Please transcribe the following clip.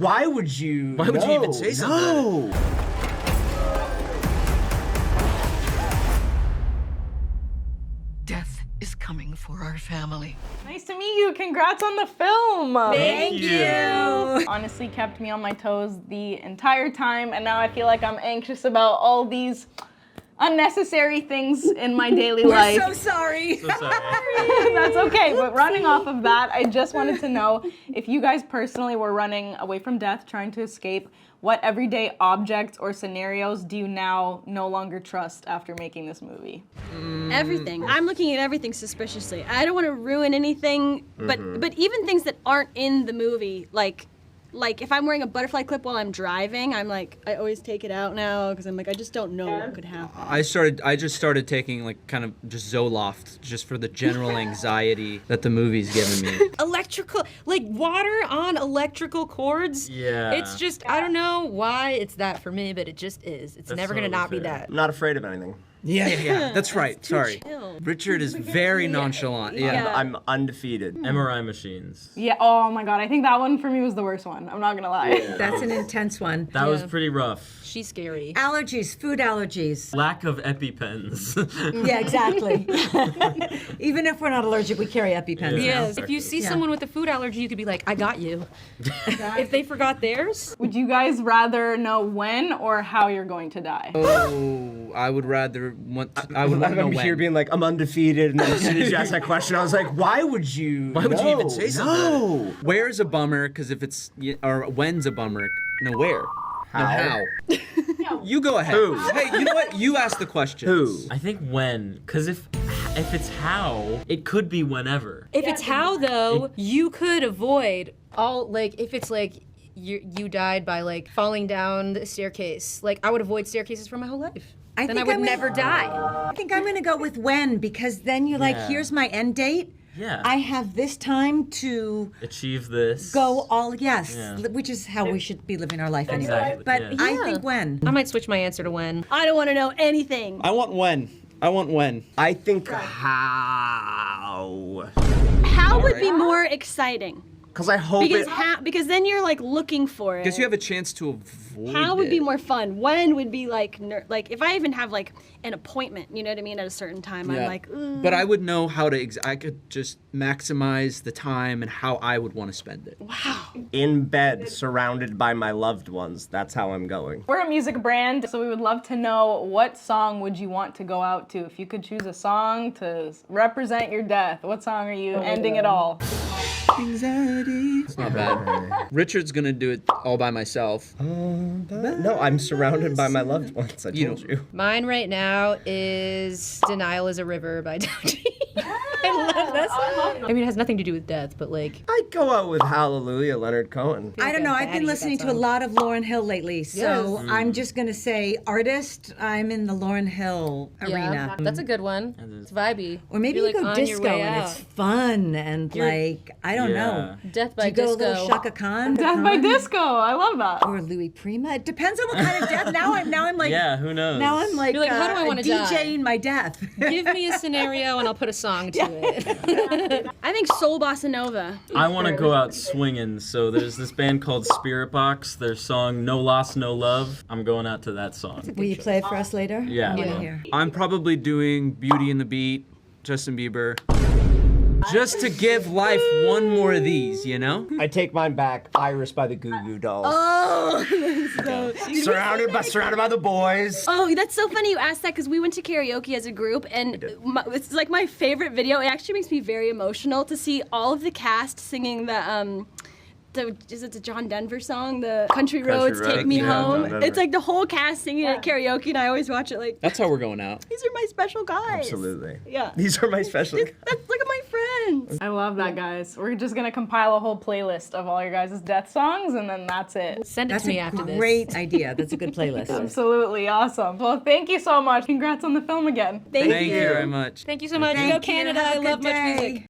Why would you? Why would you even say something? No. Death is coming for our family. Nice to meet you. Congrats on the film. Thank you. Honestly kept me on my toes the entire time, and now I feel like I'm anxious about all these unnecessary things in my daily life. We're so sorry. So sorry. That's okay, but running off of that, I just wanted to know if you guys personally were running away from death, trying to escape, what everyday objects or scenarios do you now no longer trust after making this movie? Everything. I'm looking at everything suspiciously. I don't want to ruin anything, but even things that aren't in the movie, like if I'm wearing a butterfly clip while I'm driving, I'm like, I always take it out now because I'm like, I just don't know what could happen. I just started taking like kind of just Zoloft just for the general anxiety that the movie's given me. Electrical, like water on electrical cords. Yeah. It's just, I don't know why it's that for me, but it just is. It's That's never gonna totally not be fair. that. I'm not afraid of anything. Yeah. That's right. Sorry. chill. Richard is very nonchalant. Yeah. I'm undefeated. MRI machines. Yeah, oh my god, I think that one for me was the worst one. I'm not gonna lie. That's an intense one. That was pretty rough. She's scary. Allergies, food allergies. Lack of EpiPens. Yeah, exactly. Even if we're not allergic, we carry EpiPens. Yes. If you see someone with a food allergy, you could be like, I got you. If they forgot theirs. Would you guys rather know when or how you're going to die? Oh, I would rather want. I would want to know I'm here when. being like, I'm undefeated, and then as soon as you asked that question, I was like, why would you? Why would you even say something? No. Where's a bummer? Because if it's or when's a bummer? No, where? How? No, how? You go ahead. Who? Hey, you know what? You ask the questions. Who? I think when, because if it's how, it could be whenever. If it's how though, you could avoid all, like, if it's like you died by like falling down the staircase, like I would avoid staircases for my whole life. Then I would never die. I think I'm gonna go with when, because then you're like, Yeah. here's my end date. Yeah. I have this time to Achieve this. go all, yes, Yeah. which is how we should be living our life anyway. Exactly, But yeah. I think when. I might switch my answer to when. I don't want to know anything. I want when. I want when. I think how. How would be more exciting? Because I hope Because it. because then you're like looking for it. Because you have a chance to avoid How would be it. more fun? When would be like like if I even have like an appointment, you know what I mean, at a certain time, I'm like, ooh. But I would know how to. I could just maximize the time and how I would want to spend it. In bed, surrounded by my loved ones. That's how I'm going. We're a music brand, so we would love to know what song would you want to go out to? If you could choose a song to represent your death, what song are you ending it all? Anxiety. It's not bad. Richard's gonna do it all by myself. No, I'm surrounded by my loved ones. I told you. Mine right now is Denial is a River by Dowdy. I love that song. I mean, it has nothing to do with death, but like. I'd go out with Hallelujah, Leonard Cohen. I don't know. I've been listening to a lot of Lauryn Hill lately, so I'm just gonna say artist. I'm in the Lauryn Hill arena. That's a good one. It's vibey. Or maybe You're, you go like, on your disco way and out. it's fun and like I don't know. Death Do by you go a Disco. little Shaka Khan? Death by Disco, I love that. Or Louis Prima. It depends on what kind of death. Now I'm like. Yeah, who knows? Now I'm like, You're like, how do I wanna die? DJing my death. Give me a scenario and I'll put a song to it. I think Soul Bossa Nova. I want to go out swinging, so there's this band called Spirit Box. Their song No Loss, No Love. I'm going out to that song. Will you play it for us later? Yeah. I want Yeah. to hear. I'm probably doing Beauty and the Beat, Justin Bieber. Just to give life one more of these, you know? I take mine back. Iris by the Goo Goo Dolls. Oh, Surrounded by the boys. Oh, that's so funny you asked that because we went to karaoke as a group, and it's like my favorite video. It actually makes me very emotional to see all of the cast singing is it the John Denver song, the Country Roads Road, Take Me yeah, John Home? Denver. It's like the whole cast singing at karaoke, and I always watch it like, That's how we're going out. these are my special guys. Absolutely. Yeah. These are my special. Look at my friends. I love that, guys. We're just gonna compile a whole playlist of all your guys' death songs, and then that's it. Send it That's to me a after this. great idea. That's a good playlist. Absolutely awesome. Well, thank you so much. Congrats on the film again. Thank Thank you very much. Thank you so much. Thank Go you. Canada. Have I a love good day. MuchMusic.